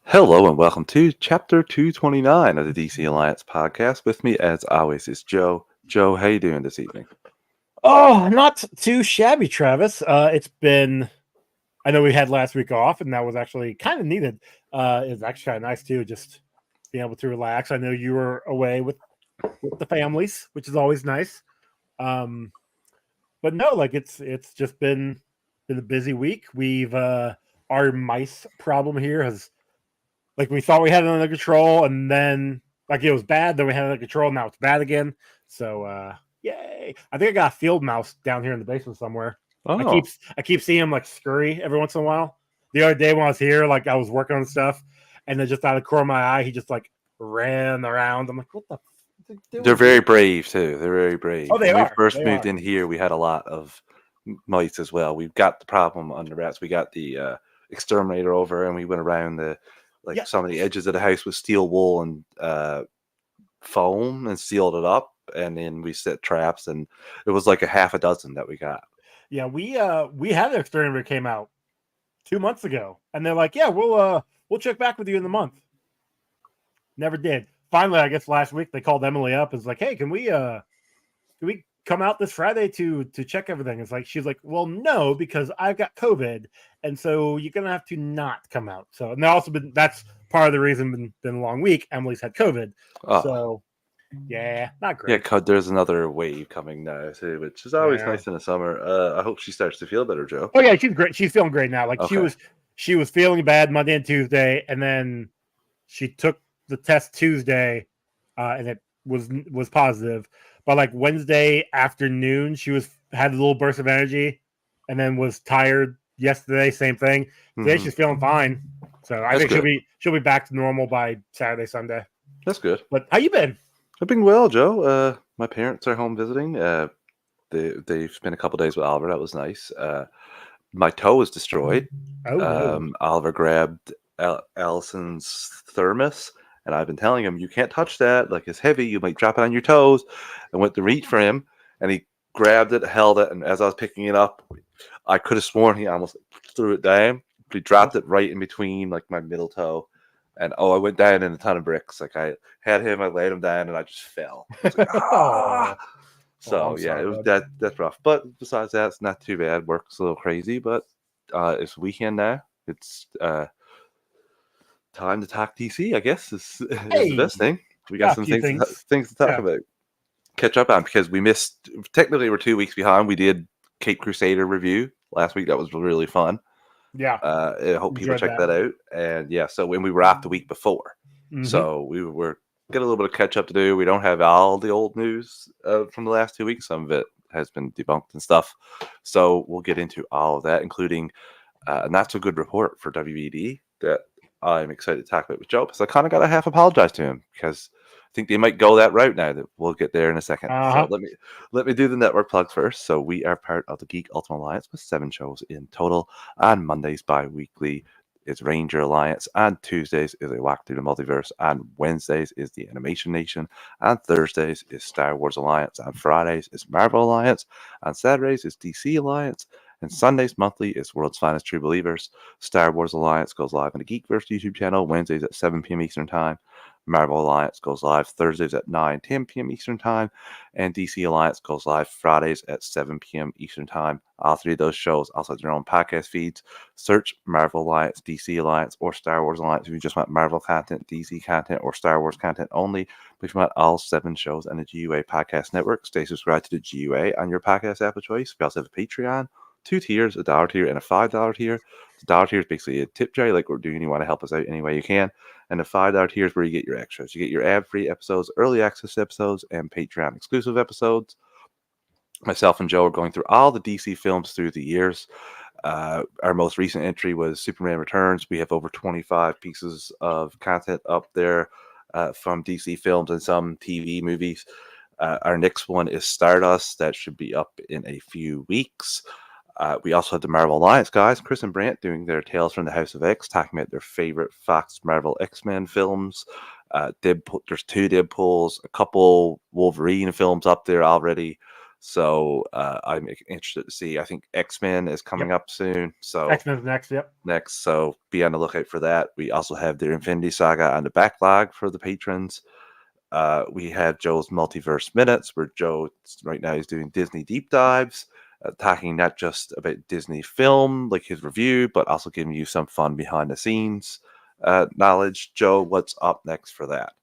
Hello and welcome to Chapter 229 of the DC Alliance podcast. With me, as always, is Joe. Joe, how you doing this evening? Oh, not too shabby, Travis. It's been, I know we had last week off, and that was actually kind of needed. It's actually kind of nice too, just being able to relax. I know you were away with the families, which is always nice. Um, but no, like it's just been a busy week. We've our mice problem here has like we thought we had it under control, and then like it was bad, then we had it under control, now it's bad again. So yay. I think I got a field mouse down here in the basement somewhere. I keep Oh, I keep seeing him like scurry every once in a while. The other day when I was here, like I was working on stuff, and then just out of the corner of my eye, he just like ran around. I'm like, what the f- is he they're doing very here? brave too. They're very Oh, brave. they When we are. first They moved are. in here, we had a lot of mice as well. We've got the problem under wraps. We got the exterminator over, and we went around the Yeah. some of the edges of the house with steel wool and foam and sealed it up, and then we set traps, and it was like a half a dozen that we got. Yeah, we had an exterminator came out 2 months ago, and they're like, yeah, we'll check back with you in the month. Never did. Finally, I guess last week they called Emily up and was like, hey, can we come out this Friday to check everything? It's like she's like, well, no, because I've got COVID, and so you're gonna have to not come out. So and also been that's part of the reason been a long week. Emily's had COVID, Oh, so yeah, not yeah, great. there's another wave coming now too, which is always Yeah. nice in the summer. I hope she starts to feel better, Joe. Oh yeah, she's great. She's feeling great now. Like Okay. she was feeling bad Monday and Tuesday, and then she took the test Tuesday, and it was positive. But like Wednesday afternoon, she was had a little burst of energy, and then was tired yesterday. Same thing. Today Hmm. she's feeling fine, so I That's think good. she'll be back to normal by Saturday Sunday. That's good. But how you been? I've been well, Joe. My parents are home visiting. They've spent a couple days with Oliver. That was nice. My toe was destroyed. Oh no. Oliver grabbed Allison's thermos, and I've been telling him, you can't touch that. Like, it's heavy. You might drop it on your toes. I went to reach for him, and he grabbed it, held it, and as I was picking it up, I could have sworn he almost threw it down. But he dropped it right in between, like, my middle toe. And, I went down in a ton of bricks. Like, I had him, I laid him down, and I just fell. I was like, ah! Oh, So I'm yeah, it sorry, was bud. that's rough. But besides that, it's not too bad. Work's a little crazy, but it's weekend now. It's time to talk DC, I guess, is the Hey, best thing. We got got a some few things. things to talk Yeah, about. Catch up on because we missed. Technically, we're 2 weeks behind. We did Cape Crusader review last week. That was really fun. yeah, I hope people enjoyed check that. that out. And yeah, so when we were off the week before, Mm-hmm. so we were get a little bit of catch up to do. We don't have all the old news from the last 2 weeks. Some of it has been debunked and stuff. So we'll get into all of that, including a not so good report for WED that I'm excited to talk about with Joe because I kind of got to half apologize to him because I think they might go that route now. That we'll get there in a second. Uh So huh. let me do the network plugs first. So we are part of the Geek Ultimate Alliance with 7 shows in total. On Mondays bi-weekly is Ranger Alliance, and Tuesdays is a walk through the multiverse, and Wednesdays is the Animation Nation, and Thursdays is Star Wars Alliance, and Fridays is Marvel Alliance, and Saturdays is DC Alliance, and Sundays monthly is World's Finest True Believers. Star Wars Alliance goes live on the Geekverse YouTube channel Wednesdays at 7 p.m. Eastern Time. Marvel Alliance goes live Thursdays at 9:10 p.m. Eastern Time, and DC Alliance goes live Fridays at 7 p.m. Eastern Time. All three of those shows also have their own podcast feeds. Search Marvel Alliance, DC Alliance, or Star Wars Alliance if you just want Marvel content, DC content, or Star Wars content only. But if you want all 7 shows on the GUA Podcast Network, stay subscribed to the GUA on your podcast app of choice. We also have a Patreon, 2 tiers, a $1 tier and a $5 tier. The $1 tier is basically a tip jar, like we're doing. You want to help us out any way you can. And the $5 tier is where you get your extras. You get your ad-free episodes, early access episodes, and Patreon exclusive episodes. Myself and Joe are going through all the DC films through the years. Our most recent entry was Superman Returns. We have over 25 pieces of content up there from DC films and some TV movies. Our next one is Stardust. That should be up in a few weeks. We also have the Marvel Alliance guys, Chris and Brant, doing their Tales from the House of X, talking about their favorite Fox Marvel X-Men films. Deadpool, there's 2 Deadpools, a couple Wolverine films up there already. So I'm interested to see. I think X-Men is coming up soon. So X-Men's next. Yep. next, so be on the lookout for that. We also have the Infinity Saga on the backlog for the patrons. We have Joe's Multiverse Minutes, where Joe right now is doing Disney deep dives, talking not just about Disney film, like his review, but also giving you some fun behind the scenes knowledge. Joe, what's up next for that?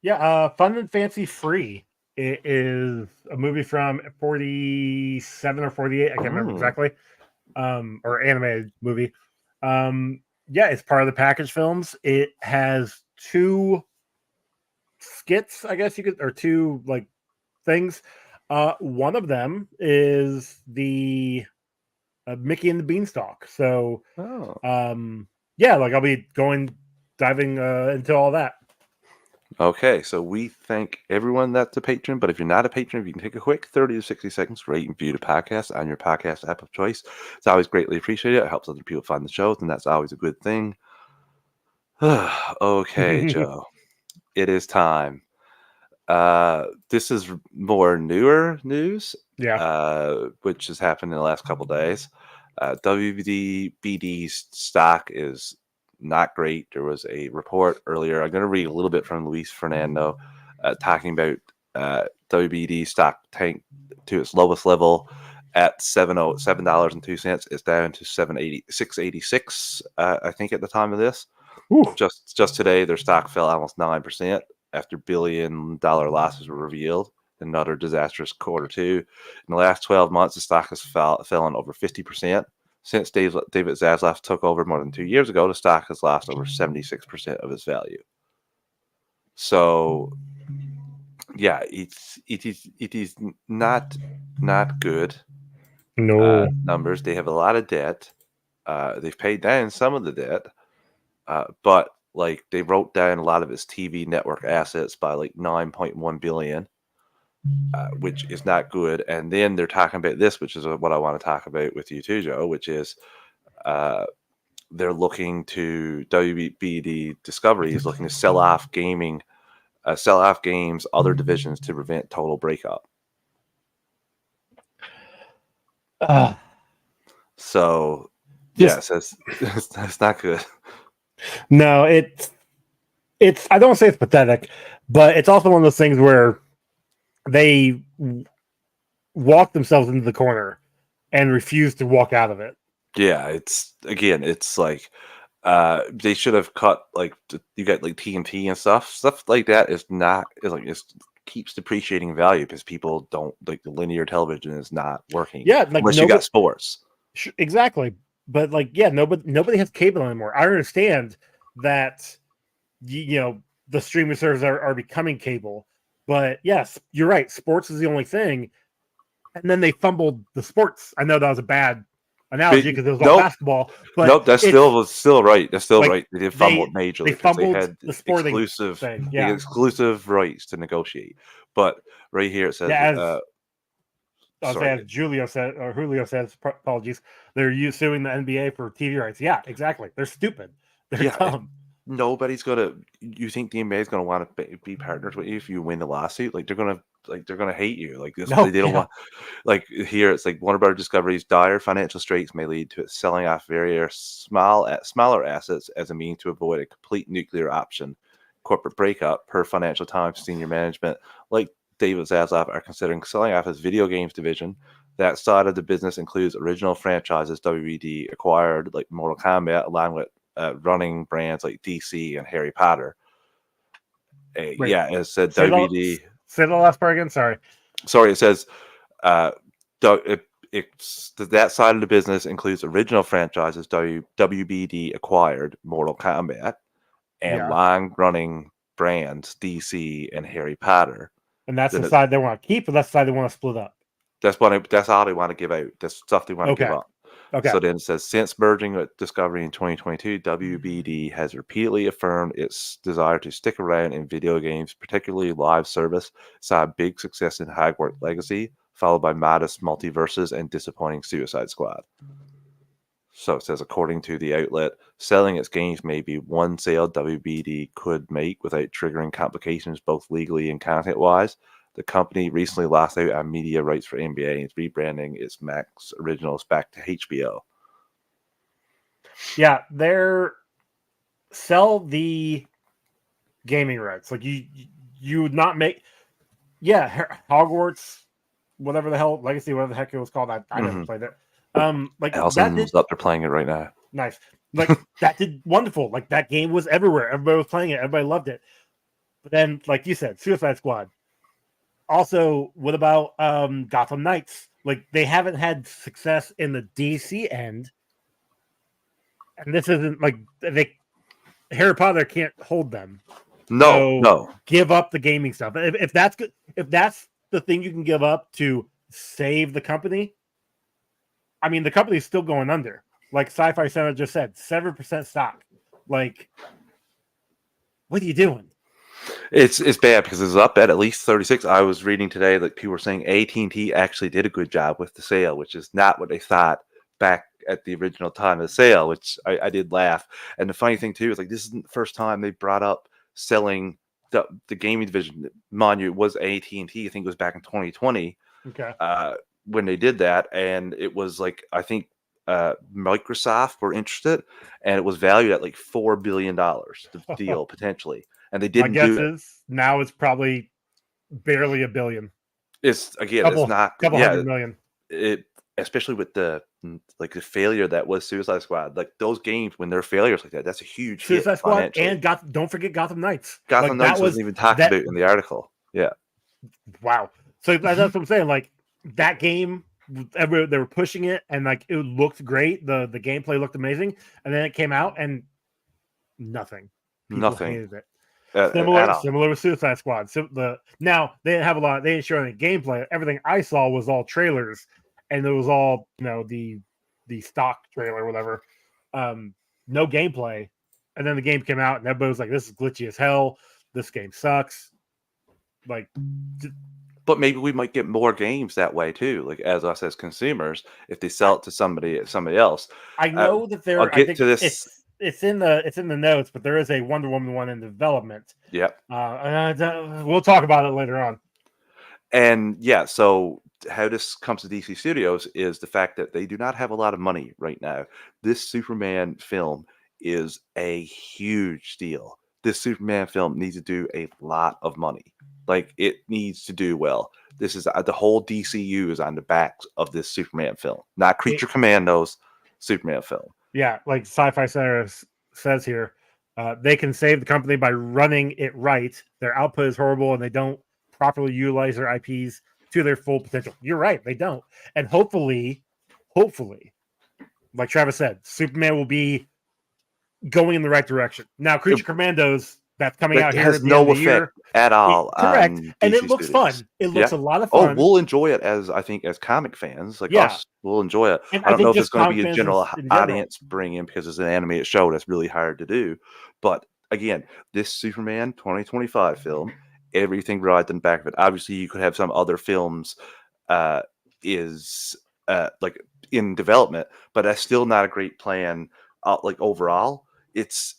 Yeah, Fun and Fancy Free. It is a movie from 47 or 48. I can't remember exactly. Or animated movie. Yeah, it's part of the package films. It has 2 skits, I guess you could, or 2 like things. One of them is the Mickey and the Beanstalk. So, yeah, like I'll be diving into all that. Okay, so we thank everyone that's a patron, but if you're not a patron, if you can take a quick 30 to 60 seconds, rate and view the podcast on your podcast app of choice. It's always greatly appreciated. It helps other people find the shows, and that's always a good thing. Okay, Joe, it is time. This is more newer news, which has happened in the last couple days. WBD's stock is not great. There was a report earlier. I'm going to read a little bit from Luis Fernando talking about WBD stock tanked to its lowest level at $7.02. It's down to $6.86, I think, at the time of this. Ooh. Just today, their stock fell almost 9% after billion-dollar losses were revealed. Another disastrous quarter two. In the last 12 months, the stock has fallen over 50%. Since David Zaslav took over more than 2 years ago, the stock has lost over 76% of its value. So, yeah, it is not good. No numbers. They have a lot of debt. They've paid down some of the debt, but like they wrote down a lot of its TV network assets by like 9.1 billion. Which is not good. And then they're talking about this, which is what I want to talk about with you too, Joe, which is they're looking to WBD Discovery is looking to sell off games, other divisions to prevent total breakup. So, yes, it's not good. No, it's. I don't say it's pathetic, but it's also one of those things where they walk themselves into the corner and refuse to walk out of it. Yeah, it's like they should have cut, like, you got like TNT and stuff like that is not it keeps depreciating value because people don't like the linear television is not working. Yeah, like unless you got sports. Exactly, but like nobody has cable anymore. I understand that the streaming services are becoming cable, but yes, you're right. Sports is the only thing, and then they fumbled the sports. I know that was a bad analogy because it was all basketball, but nope, that's still right. That's still right. They did fumble majorly. They fumbled had the sporting exclusive rights to negotiate. But right here it says, as Julio said, or Julio says, apologies, they're suing the NBA for TV rights. Yeah, exactly. They're stupid. They're dumb. Nobody's gonna. You think the NBA is gonna want to be partners with you if you win the lawsuit? Like they're gonna hate you. Like this, they don't want. Like here, it's like Warner Brothers Discovery's dire financial straits may lead to it selling off various smaller assets as a means to avoid a complete nuclear option. Corporate breakup, per Financial Times senior management, like David Zaslav, are considering selling off his video games division. That side of the business includes original franchises WBD acquired, like Mortal Kombat, along with running brands like DC and Harry Potter. Yeah, it said WBD. Say the last part again. Sorry, it says that side of the business includes original franchises WBD acquired, Mortal Kombat, and long-running brands DC and Harry Potter. And that's the side they want to keep, or that's the side they want to split up. That's all they want to give out. That's stuff they want to give up. Okay. So then it says, since merging with Discovery in 2022, WBD has repeatedly affirmed its desire to stick around in video games, particularly live service. Saw a big success in Hogwarts Legacy, followed by modest multiverses and disappointing Suicide Squad. So it says, according to the outlet, selling its games may be one sale WBD could make without triggering complications both legally and content-wise. the company recently lost out on media rights for NBA and is rebranding its Max originals back to HBO. Yeah, they're sell the gaming rights. Like you would not make Hogwarts, whatever the hell Legacy, whatever the heck it was called. I never played it. Like that did up there playing it right now. Nice. Like that did wonderful. Like that game was everywhere. Everybody was playing it. Everybody loved it. But then, like you said, Suicide Squad. Also, what about Gotham Knights? Like they haven't had success in the DC end, and this isn't like Harry Potter can't hold them. No. Give up the gaming stuff. If that's good, if that's the thing you can give up to save the company, I mean, the company's still going under. Like Sci-Fi Center just said, 7% stock. Like, what are you doing? It's bad because it's up at least 36. I was reading today that people were saying AT&T actually did a good job with the sale, which is not what they thought back at the original time of the sale, which I did laugh. And the funny thing too is like this isn't the first time they brought up selling the gaming division. Mind you, it was AT&T. I think it was back in 2020. Okay. When they did that, and it was like I think Microsoft were interested, and it was valued at like $4 billion. The deal potentially, and they didn't. My guess is now it's probably barely $1 billion. It's it's not couple $100 million. It especially with the failure that was Suicide Squad. Like those games when they're failures like that, that's a huge Suicide Squad and don't forget Gotham Knights. Gotham Knights wasn't even talked about in the article. Yeah. Wow. So that's what I'm saying. Like that game, they were pushing it, and like it looked great. The gameplay looked amazing, and then it came out and nothing. People hated it. Similar with Suicide Squad. So now they didn't have a lot. They didn't show any gameplay. Everything I saw was all trailers, and it was all the stock trailer, or whatever. No gameplay, and then the game came out, and everybody was like, "This is glitchy as hell. This game sucks." Like. But maybe we might get more games that way too, like as us as consumers, if they sell it to somebody else. I know that there. I'll get to this. It's in the notes, but there is a Wonder Woman one in development. Yep. We'll talk about it later on. And yeah, so how this comes to DC Studios is the fact that they do not have a lot of money right now. This Superman film is a huge deal. This Superman film needs to do a lot of money. Like it needs to do well. This is the whole DCU is on the backs of this Superman film, not Creature Commandos, Superman film. Yeah, like Sci-Fi Center says here, they can save the company by running it right. Their output is horrible, and they don't properly utilize their IPs to their full potential. You're right, they don't. And hopefully, like Travis said, Superman will be going in the right direction. Now, Creature Commandos. That's coming out here. Has no effect at all. Correct, and it looks fun. It looks a lot of fun. Oh, we'll enjoy it as comic fans, like us. We'll enjoy it. And I don't know if it's going to be a general audience bring in because it's an animated show. That's really hard to do. But again, this Superman 2025 film, everything rides in the back of it. Obviously, you could have some other films like in development, but that's still not a great plan. Like overall, it's.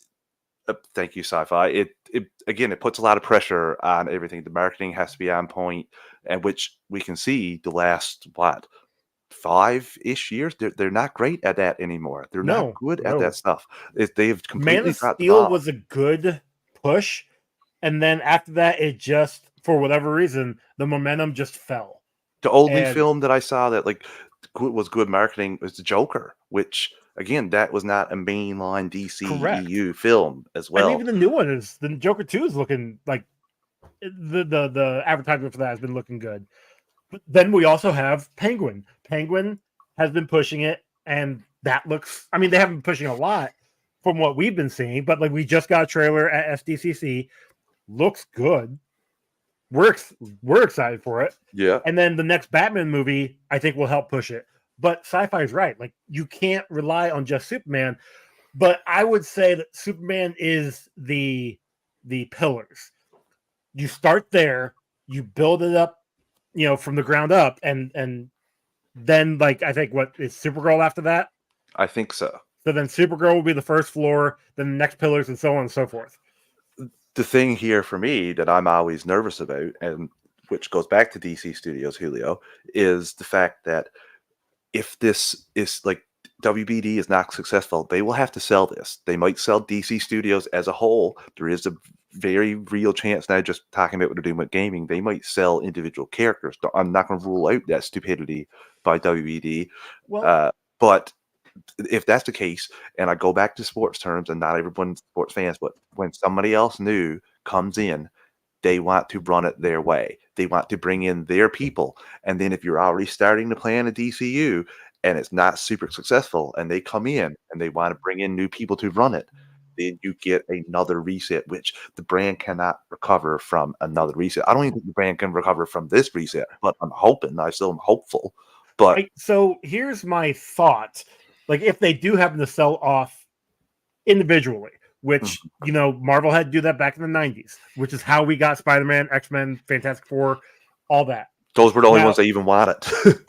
Thank you, Sci-Fi. It puts a lot of pressure on everything. The marketing has to be on point, and which we can see the last 5-ish years. They're not great at that anymore. They're not good at that stuff. They've completely. Man of Steel was a good push, and then after that, it just for whatever reason the momentum just fell. The only film that I saw that was good marketing was the Joker, which. Again, that was not a mainline DCU film as well. And even the new one is the Joker 2 is looking like the advertisement for that has been looking good. But then we also have Penguin. Penguin has been pushing it, and that looks. I mean, they haven't been pushing a lot from what we've been seeing, but like we just got a trailer at SDCC. Looks good. We're excited for it. Yeah. And then the next Batman movie, I think, will help push it. But Sci-Fi is right. Like you can't rely on just Superman. But I would say that Superman is the pillars. You start there, you build it up, from the ground up, and then like I think what is Supergirl after that? I think so. So then Supergirl will be the first floor, then the next pillars, and so on and so forth. The thing here for me that I'm always nervous about, and which goes back to DC Studios, Julio, is the fact that if this is like WBD is not successful, they will have to sell this. They might sell DC Studios as a whole. There is a very real chance now, just talking about what they're doing with gaming, they might sell individual characters. I'm not going to rule out that stupidity by WBD. Well, but if that's the case, and I go back to sports terms, and not everyone's sports fans, but when somebody else new comes in, they want to run it their way. They want to bring in their people. And then if you're already starting to plan a DCU and it's not super successful and they come in and they want to bring in new people to run it, then you get another reset, which the brand cannot recover from another reset. I don't even think the brand can recover from this reset, but I still am hopeful. But so here's my thought. Like, if they do happen to sell off individually, which, Marvel had to do that back in the 90s, which is how we got Spider-Man, X-Men, Fantastic Four, all that. Those were the only ones they even wanted.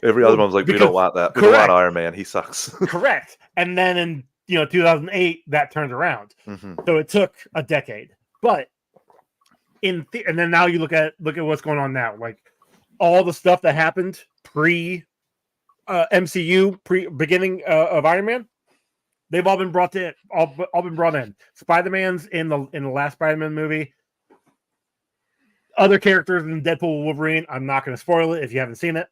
Every other one was like, we don't want that. We don't want Iron Man. He sucks. Correct. And then in 2008, that turned around. So it took a decade. But and then now you look at what's going on now. Like, all the stuff that happened pre MCU, pre beginning of Iron Man, they've all been brought in. All been brought in. Spider-Man's in the last Spider-Man movie. Other characters in Deadpool, Wolverine. I'm not going to spoil it if you haven't seen it,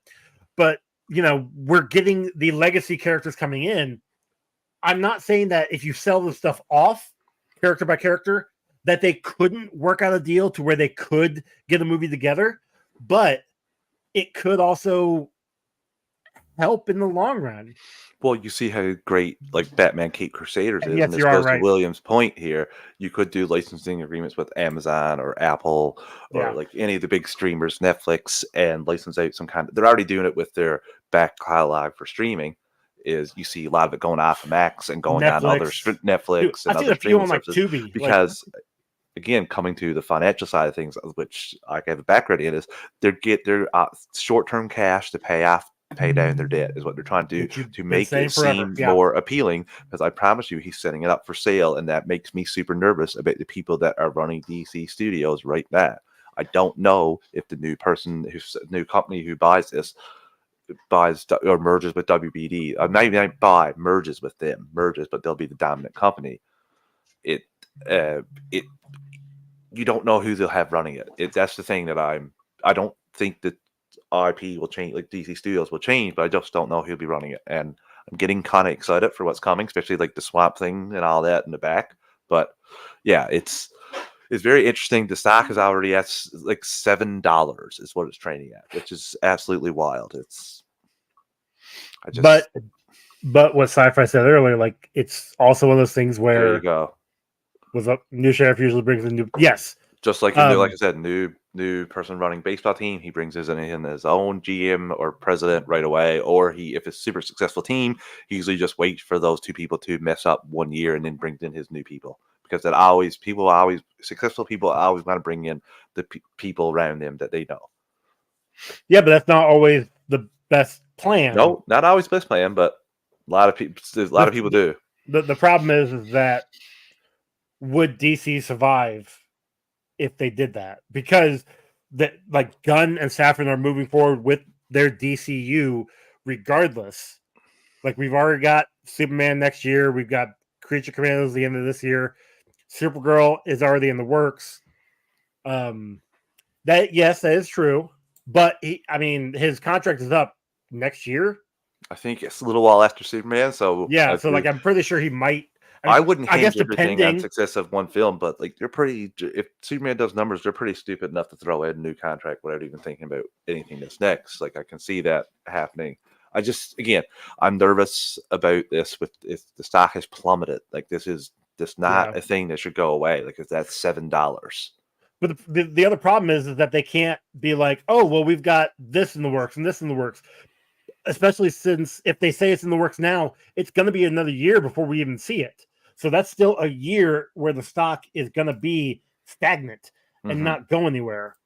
but we're getting the legacy characters coming in. I'm not saying that if you sell the stuff off, character by character, that they couldn't work out a deal to where they could get a movie together, but it could also help in the long run. Well, you see how great like Batman Cape Crusaders is, yes, and this goes to William's point here. You could do licensing agreements with Amazon or Apple or like any of the big streamers, Netflix, and license out some kind of. They're already doing it with their back catalog for streaming. Is you see a lot of it going off of Max and going on other Netflix and other streaming services, Tubi, because again, coming to the financial side of things, which I have a background in, is they get their short-term cash to pay down their debt is what they're trying to do to make it seem more appealing, because I promise you he's setting it up for sale, and that makes me super nervous about the people that are running DC Studios right now. I don't know if the new company who buys this buys or merges with WBD. Not merges with them, but they'll be the dominant company. You don't know who they'll have running it. That's the thing that I don't think that IP will change, like DC Studios will change, but I just don't know who'll be running it. And I'm getting kind of excited for what's coming, especially like the Swamp Thing and all that in the back. But yeah, it's very interesting. The stock is already at like $7 is what it's trading at, which is absolutely wild. But what Sci-Fi said earlier, like, it's also one of those things where there you go. Was a new sheriff usually brings a new just like like I said, new person running baseball team, he brings in his own GM or president right away, or if it's a super successful team, he usually just waits for those two people to mess up 1 year and then brings in his new people, because successful people always want to bring in the people around them that they know. Yeah, but that's not always the best plan. No, not always the best plan, but a lot of people do. The problem is that would DC survive if they did that? Because Gunn and Safran are moving forward with their DCU regardless. Like, we've already got Superman next year. We've got Creature Commandos the end of this year. Supergirl is already in the works. That is true. But his contract is up next year. I think it's a little while after Superman. So yeah, I'm pretty sure he might. I wouldn't hinge everything on success of one film, but like if Superman does numbers, they're pretty stupid enough to throw in a new contract without even thinking about anything that's next. Like, I can see that happening. I'm nervous about this. If the stock has plummeted, like, this is not a thing that should go away. Like, if that's $7. But the other problem is that they can't be like, oh, well, we've got this in the works and this in the works. Especially since if they say it's in the works now, it's going to be another year before we even see it. So that's still a year where the stock is going to be stagnant and not go anywhere.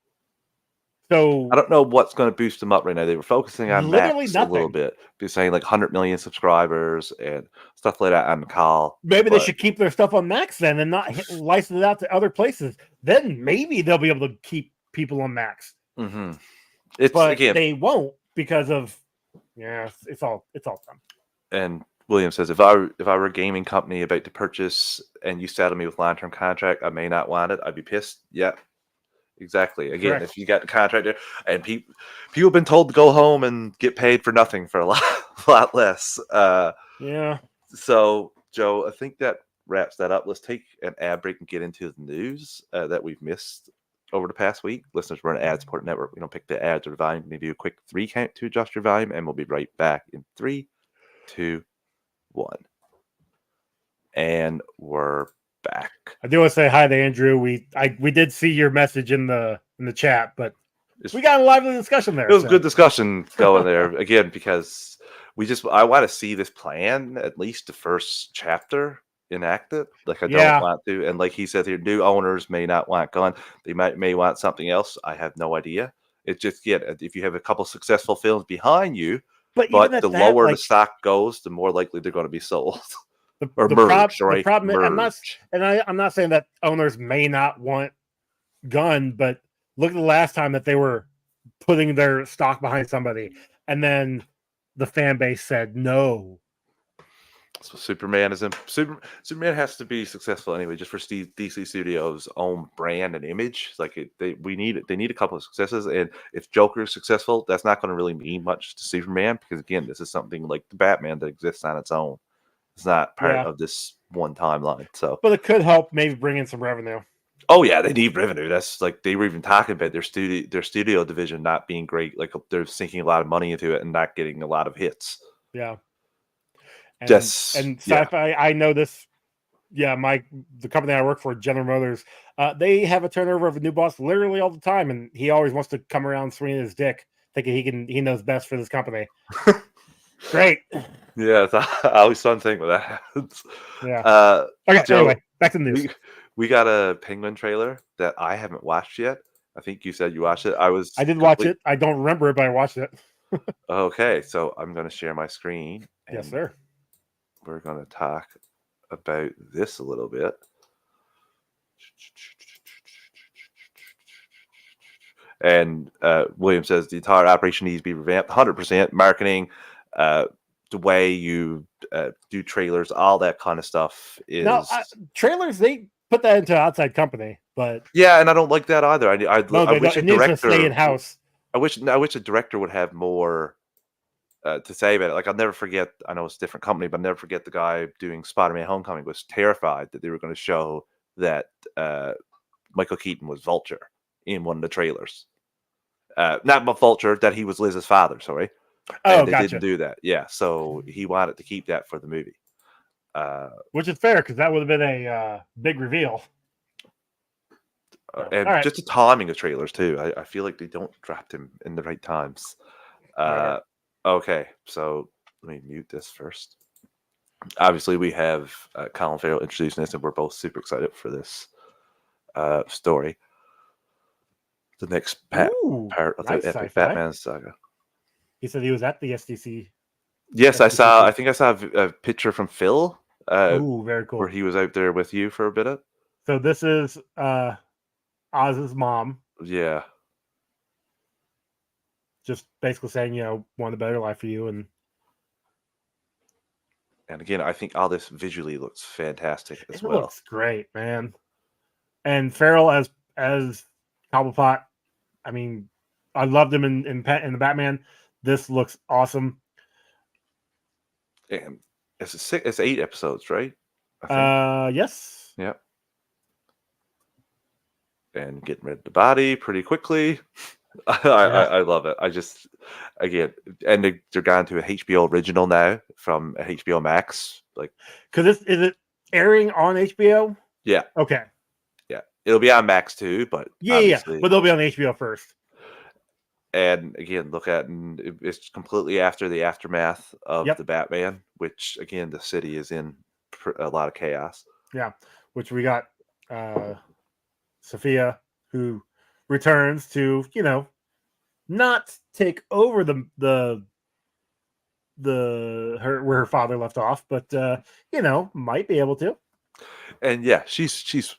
So I don't know what's going to boost them up right now. They were focusing on Max a little bit. They're saying like 100 million subscribers and stuff like that on the call. Maybe they should keep their stuff on Max then and not license it out to other places. Then maybe they'll be able to keep people on Max. Mm-hmm. It's but again, they won't because of it's all done. and William says, if I were a gaming company about to purchase and you saddle me with long-term contract, I may not want it. I'd be pissed. Yeah, exactly. Again, Correct. if you got the contract there, and people have been told to go home and get paid for nothing for a lot less. Yeah. So, Joe, I think that wraps that up. Let's take an ad break and get into the news that we've missed over the past week. Listeners, we're an ad-supported network. We don't pick the ads or the volume. We do a quick 3 count to adjust your volume, and we'll be right back in 3, 2, 1. And we're back. I do want to say hi to Andrew. We did see your message in the chat, but we got a lively discussion there. It was good discussion going there again, because I want to see this plan, at least the first chapter, enacted. Like, I don't want to, and like he said here, new owners may not want gone. They may want something else. I have no idea. It's just, if you have a couple successful films behind you, but the lower the stock goes, the more likely they're going to be sold. The problem merge. I'm not saying that owners may not want Gunn, but look at the last time that they were putting their stock behind somebody, and then the fan base said no. So Superman Superman has to be successful anyway, just for DC Studios' own brand and image. Like, they need a couple of successes, and if Joker is successful, that's not going to really mean much to Superman, because again, this is something like the Batman that exists on its own. It's not part of this one timeline. So, but it could help maybe bring in some revenue. Oh yeah, they need revenue. That's like, they were even talking about their studio division not being great. Like, they're sinking a lot of money into it and not getting a lot of hits. Yeah. And sci-fi, I know this. Yeah, the company I work for, General Motors, they have a turnover of a new boss literally all the time, and he always wants to come around swinging his dick, thinking he knows best for this company. Great. Yeah, it's always fun thing with that. Yeah. Okay. Joe, anyway, back to the news. We got a Penguin trailer that I haven't watched yet. I think you said you watched it. I did watch it. I don't remember it, but I watched it. Okay, so I'm going to share my screen. Yes, sir. We're going to talk about this a little bit. And William says the entire operation needs to be revamped, 100%. Marketing, the way you do trailers, all that kind of stuff is. No, trailers, they put that into an outside company, but yeah, and I don't like that either. I wish a director stay in house. I wish a director would have more to say about it. Like, I'll never forget. I know it's a different company, but I'll never forget the guy doing Spider-Man: Homecoming was terrified that they were going to show that Michael Keaton was Vulture in one of the trailers. Not Vulture, that he was Liz's father. Sorry. And they didn't do that. Yeah, so he wanted to keep that for the movie. Which is fair, because that would have been a big reveal. And just the timing of trailers, too. I feel like they don't drop them in the right times. Okay, so let me mute this first. Obviously, we have Colin Farrell introducing this, and we're both super excited for this story. The next part of the epic Batman saga. He said he was at the SDC. Yes, I think I saw a picture from Phil. Very cool. Where he was out there with you for a bit. So this is Oz's mom. Yeah. Just basically saying, want a better life for you. And again, I think all this visually looks fantastic as well. It looks great, man. And Farrell as Cobblepot, I mean, I loved him in the Batman. This looks awesome. And it's 8 episodes, right? Yes. Yep. And getting rid of the body pretty quickly. I love it. I just, again, and they're gone to a HBO original now from HBO Max. Like, because is it airing on HBO? Yeah. Okay. Yeah, it'll be on Max too, but but they'll be on HBO first. And again, it's completely after the aftermath of the Batman, which again, the city is in a lot of chaos. Yeah, which we got Sophia, who returns to, not take over the where her father left off, but might be able to. And yeah, she's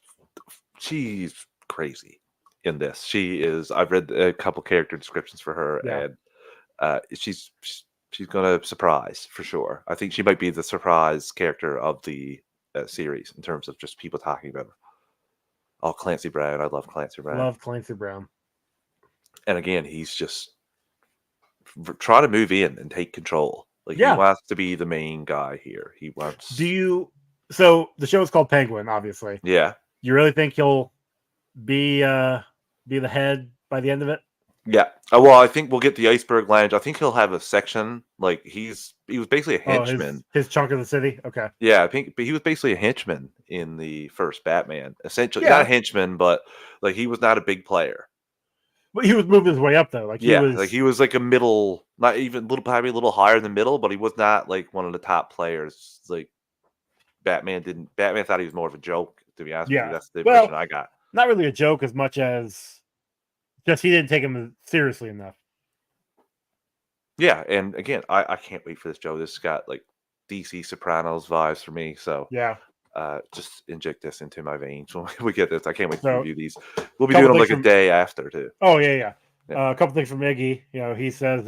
crazy in this. She is. I've read a couple character descriptions for her, Yeah. and she's gonna surprise for sure. I think she might be the surprise character of the series in terms of just people talking about her. Oh, Clancy Brown! I love Clancy Brown. Love Clancy Brown. And again, he's just trying to move in and take control. Like he Yeah. wants to be the main guy here. He wants. So the show is called Penguin, obviously. Yeah. You really think he'll be the head by the end of it? Yeah. Well, I think we'll get the Iceberg Lounge. I think he'll have a section like he was basically a henchman. His chunk of the city. Okay. Yeah, I think, but he was basically a henchman in the first Batman. Essentially, Yeah. not a henchman, but like he was not a big player. But he was moving his way up though. Like he was like a middle, not even probably a little higher than middle, but he was not like one of the top players. Like Batman thought he was more of a joke. To be honest with you, that's the impression I got. Not really a joke as much as just he didn't take him seriously enough. Yeah, and again, I can't wait for this, Joe. This has got like DC Sopranos vibes for me. So yeah, just inject this into my veins when we get this. I can't wait to review these. We'll be doing them like a day after too. Oh yeah. A couple things from Iggy. He says,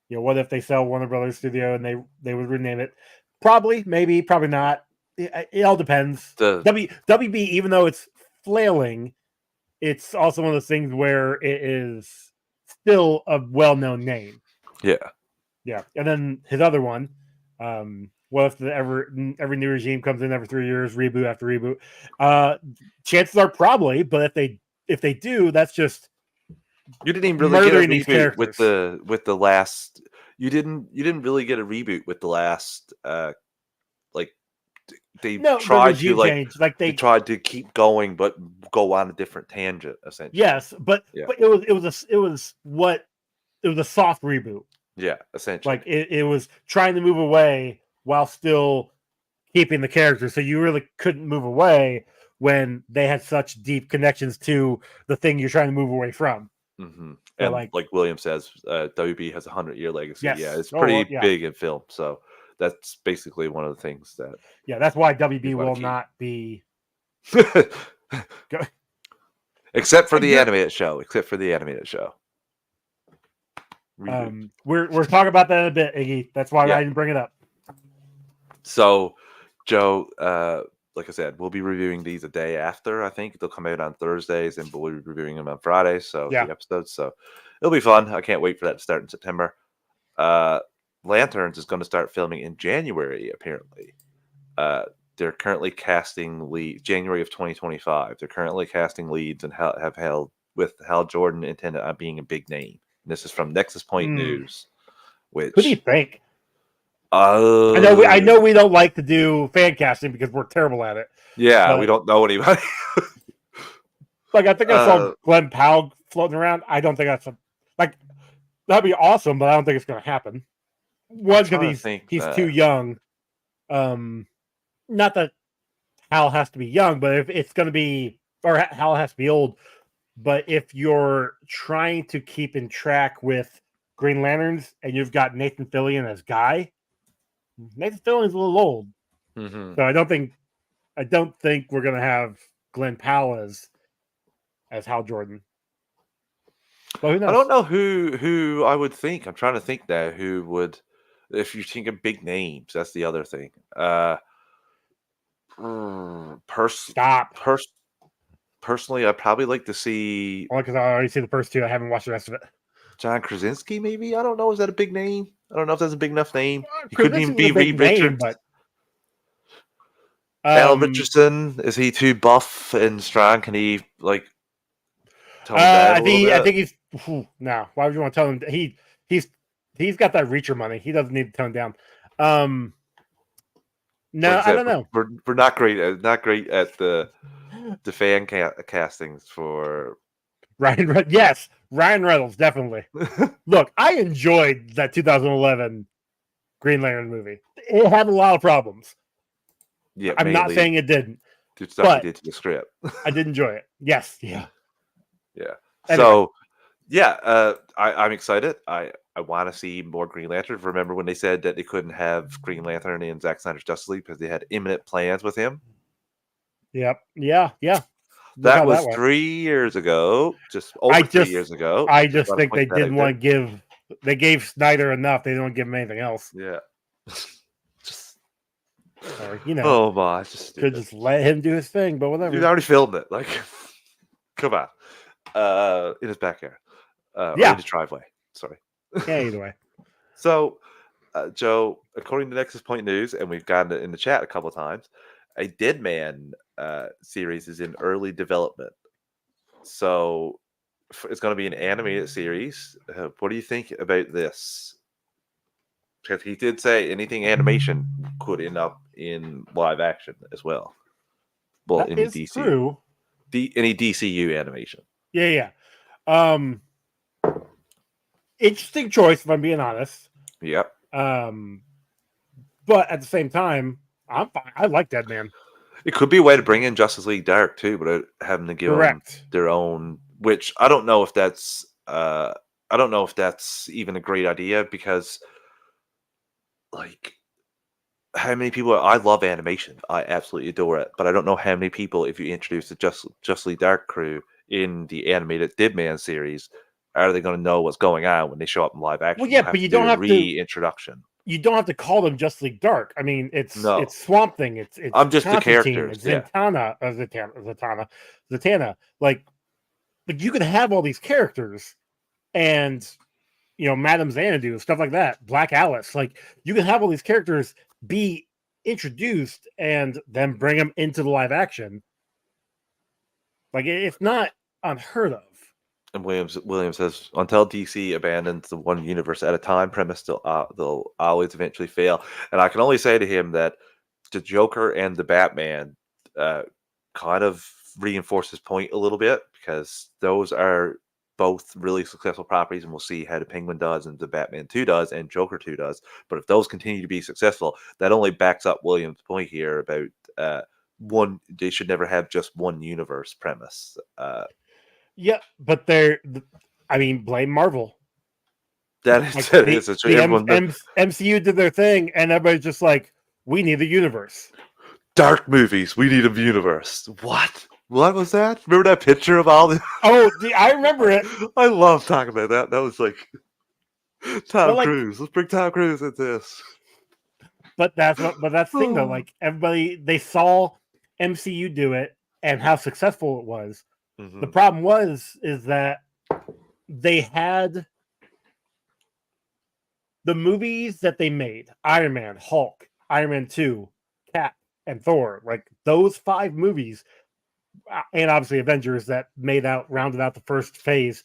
what if they sell Warner Brothers Studio and they would rename it? Probably, maybe, probably not. It all depends. WB, even though it's flailing, it's also one of those things where it is still a well-known name. Yeah. And then his other one, what if every new regime comes in every 3 years, reboot after reboot? Chances are probably, but if they do, that's just you didn't even really get a reboot with the last. You didn't really get a reboot with the last. They tried to keep going, but go on a different tangent essentially. Yes, but it was a soft reboot. Yeah, essentially. Like it was trying to move away while still keeping the characters, so you really couldn't move away when they had such deep connections to the thing you're trying to move away from. Mm-hmm. And like William says, WB has a 100-year legacy. Yes. Yeah, it's pretty big in film. So that's basically one of the things that. Yeah, that's why WB will not be. Except for the animated show. We're talking about that in a bit, Iggy. That's why I didn't bring it up. So, Joe, like I said, we'll be reviewing these a day after. I think they'll come out on Thursdays, and we'll be reviewing them on Fridays. So the episodes. So it'll be fun. I can't wait for that to start in September. Lanterns is going to start filming in January. Apparently, they're currently casting leads. January of 2025. They're currently casting leads and have held with Hal Jordan intended on being a big name. And this is from Nexus Point News. Which who do you think? I know we don't like to do fan casting because we're terrible at it. Yeah, we don't know anybody. Like I think I saw Glenn Powell floating around. I don't think that'd be awesome, but I don't think it's going to happen. One, because he's too young. Not that Hal has to be young, but if it's going to be, or Hal has to be old. But if you're trying to keep in track with Green Lanterns and you've got Nathan Fillion as Guy, Nathan Fillion's a little old. Mm-hmm. So I don't think we're going to have Glenn Powell as Hal Jordan. But who knows? I don't know who I would think. I'm trying to think now who would, if you're thinking big names, that's the other thing. Personally, I'd probably like to see. Only because I already see the first two. I haven't watched the rest of it. John Krasinski, maybe? I don't know. Is that a big name? I don't know if that's a big enough name. He couldn't even be Reed Richards. Al Richardson, is he too buff and strong? Can he tone down a little bit? I think he's no. Why would you want to tell him he's got that reacher money? He doesn't need to tone down. No, I don't know. We're not great at the fan castings for Ryan. Yes, Ryan Reynolds definitely. Look, I enjoyed that 2011 Green Lantern movie. It had a lot of problems. Yeah, I'm not saying it didn't. The stuff he did to the script. I did enjoy it. Yes. Yeah. Yeah. Anyway. So, yeah, I'm excited. I want to see more Green Lantern. Remember when they said that they couldn't have Green Lantern in Zack Snyder's Justice League because they had imminent plans with him? Yep. Yeah. That how was that went. 3 years ago, just over 3 years ago. I Just just gotta think point they that out didn't there. want to give. They gave Snyder enough. They didn't want to give him anything else. Yeah. Just Or oh my, it's just could stupid. just let him do his thing. But You whatever. already filmed it. Like, come on. In his backyard. Or in Yeah. his driveway. Sorry. Yeah. Either way. So, Joe, according to Nexus Point News, and we've gotten it in the chat a couple of times, a Deadman series is in early development. So, it's going to be an animated series. What do you think about this? Because he did say anything animation could end up in live action as well. Well, That any is DC, true. any DCU animation. Yeah. Interesting choice, if I'm being honest. Yep. But at the same time, I'm fine. I like Deadman. It could be a way to bring in Justice League Dark too, but having to give them their own. Which I don't know if that's. I don't know if that's even a great idea because, like, how many people? I love animation. I absolutely adore it, but I don't know how many people, if you introduce the Justice League Dark crew in the animated Deadman series, are they going to know what's going on when they show up in live action? Well, yeah, but you don't have reintroduction. You don't have to call them Justice League Dark. I mean, it's Swamp Thing. It's I'm just the characters. It's Zatanna. Like you could have all these characters, and Madame Xanadu, stuff like that. Black Alice. Like you can have all these characters be introduced and then bring them into the live action. Like it's not unheard of. And Williams says, until DC abandons the one universe at a time premise, they'll always eventually fail. And I can only say to him that the Joker and the Batman kind of reinforce his point a little bit, because those are both really successful properties, and we'll see how the Penguin does and the Batman 2 does and Joker 2 does. But if those continue to be successful, that only backs up Williams' point here about they should never have just one universe premise. Yeah, but blame Marvel. That is, the MCU did their thing, and everybody's just like, we need the universe. Dark movies. We need a universe. What? What was that? Remember that picture of all the? I remember it. I love talking about that. That was like Tom Cruise. Let's bring Tom Cruise into this. But that's the thing though. Like everybody, they saw MCU do it and how successful it was. Mm-hmm. The problem is that they had the movies that they made: Iron Man, Hulk, Iron Man 2, Cap, and Thor. Like those 5 movies. And obviously Avengers that rounded out the first phase.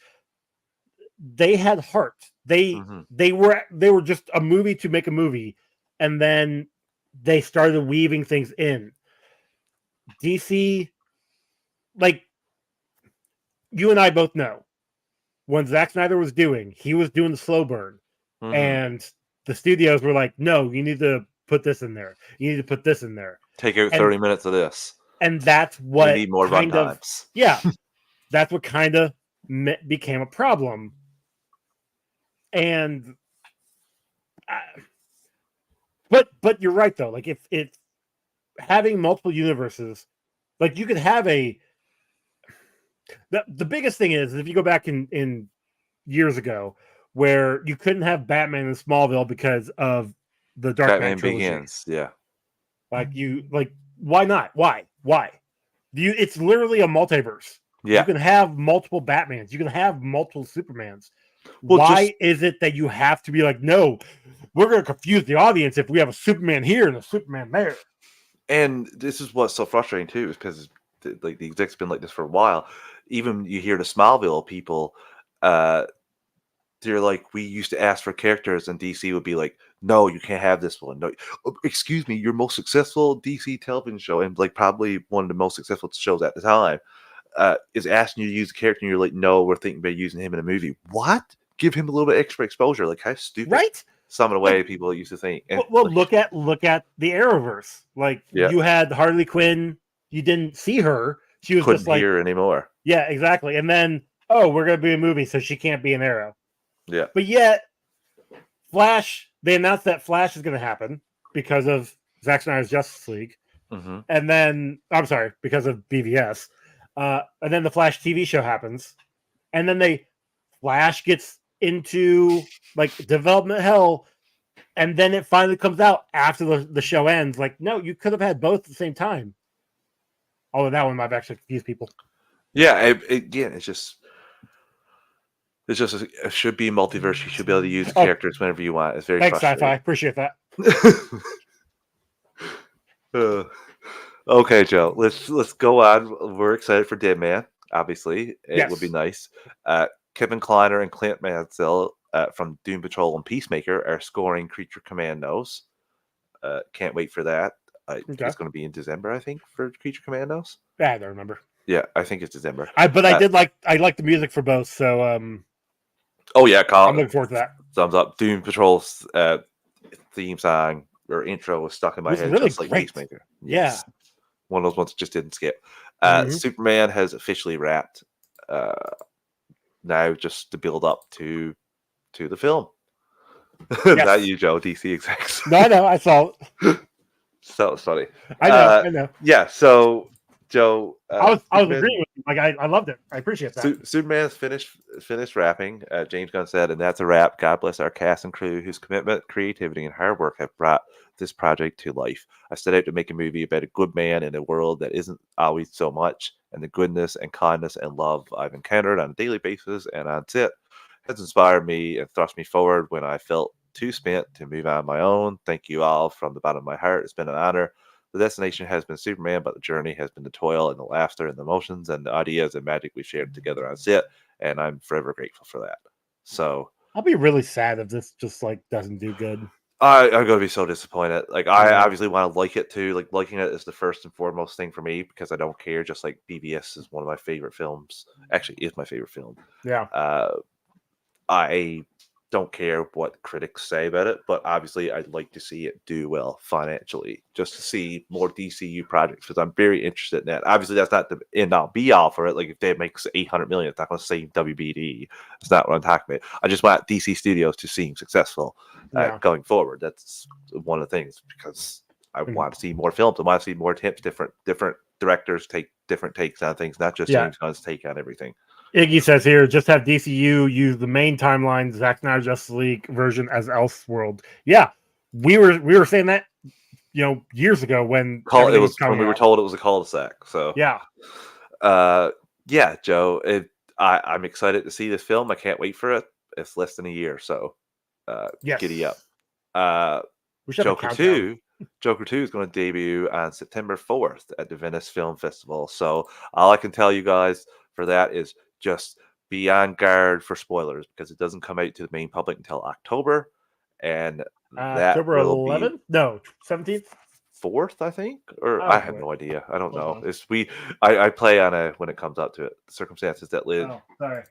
They had heart. They were just a movie to make a movie, and then they started weaving things in. DC, like you and I both know, when Zack Snyder was doing the slow burn, and the studios were like, "No, you need to put this in there. You need to put this in there. Take out 30 minutes of this." And that's what we need more run times. Yeah, that's what kind of became a problem. And but you're right though. Like if having multiple universes, like you could have the biggest thing is if you go back in years ago where you couldn't have Batman in Smallville because of the Dark Knight trilogy. Begins. Yeah. Why not? Why? It's literally a multiverse. Yeah. You can have multiple Batmans. You can have multiple Supermans. Why is it that you have to be like, no, we're going to confuse the audience if we have a Superman here and a Superman there? And this is what's so frustrating too, is because the exec's been like this for a while. Even you hear the Smallville people, they're like, we used to ask for characters, and DC would be like, no, you can't have this one. No, excuse me, your most successful DC television show, and like probably one of the most successful shows at the time, is asking you to use a character, and you're like, no, we're thinking about using him in a movie. What? Give him a little bit extra exposure. Like, how stupid, right? Some of the way people used to think. And, look at the Arrowverse. Like, you had Harley Quinn. You didn't see her. She was couldn't just like hear anymore. Yeah, exactly. And then, we're gonna be a movie, so she can't be an Arrow. Yeah. But yet, Flash. They announced that Flash is going to happen because of Zack Snyder's Justice League, mm-hmm. and then because of BVS. And then the Flash TV show happens, and then Flash gets into like development hell, and then it finally comes out after the show ends. Like, no, you could have had both at the same time. Although that one might have actually confused people. Yeah, again, it's just it should be multiverse. You should be able to use the characters whenever you want. It's very Thanks, frustrating. Sci-Fi. Appreciate that. Okay, Joe. Let's go on. We're excited for Dead Man. Obviously, it would be nice. Kevin Kleiner and Clint Mansell from Doom Patrol and Peacemaker are scoring Creature Commandos. Can't wait for that. It's going to be in December, I think, for Creature Commandos. Yeah, I don't remember. Yeah, I think it's December. But I like the music for both, so oh yeah, I'm looking forward to that. Thumbs up. Doom Patrol's theme song or intro was stuck in my head, really just like great. Peacemaker. Yes. Yeah, one of those ones that just didn't skip. Superman has officially wrapped. Now just to build up to the film. Yes. Not you, Joe, DC execs. No, I know. I saw it. So funny. I know. Yeah. So, Joe, I was agreeing with you. Like, I loved it. I appreciate that. Superman's finished wrapping. James Gunn said, and that's a wrap. God bless our cast and crew whose commitment, creativity, and hard work have brought this project to life. I set out to make a movie about a good man in a world that isn't always so much, and the goodness and kindness and love I've encountered on a daily basis and on set has inspired me and thrust me forward when I felt too spent to move on my own. Thank you all from the bottom of my heart. It's been an honor. The destination has been Superman, but the journey has been the toil and the laughter and the emotions and the ideas and magic we shared together on set, and I'm forever grateful for that. So I'll be really sad if this just like doesn't do good. I'm gonna be so disappointed. Like, I obviously want to like it too. Like, liking it is the first and foremost thing for me because I don't care. Just like BVS is one of my favorite films. Actually, is my favorite film. Yeah. I don't care what critics say about it, but obviously I'd like to see it do well financially, just to see more DCU projects because I'm very interested in that. Obviously, that's not the end all be all for it. Like, if they make 800 million, it's not going to save WBD. That's not what I'm talking about. I just want DC Studios to seem successful going forward. That's one of the things because I want to see more films. I want to see more attempts, different directors take different takes on things, not just James Gunn's take on everything. Iggy says here, just have DCU use the main timeline Zack Snyder Justice League version as Elseworld. Yeah, we were saying that, years ago when we were told it was a cul-de-sac. So yeah, Joe, I'm excited to see this film. I can't wait for it. It's less than a year, so giddy up. Joker 2 is going to debut on September 4th at the Venice Film Festival. So all I can tell you guys for that is just be on guard for spoilers because it doesn't come out to the main public until October, and that October 11th? No, 17th. 4th, I think, or I have no idea. I don't know. I play on when it comes up to it. Circumstances that live. Oh, sorry.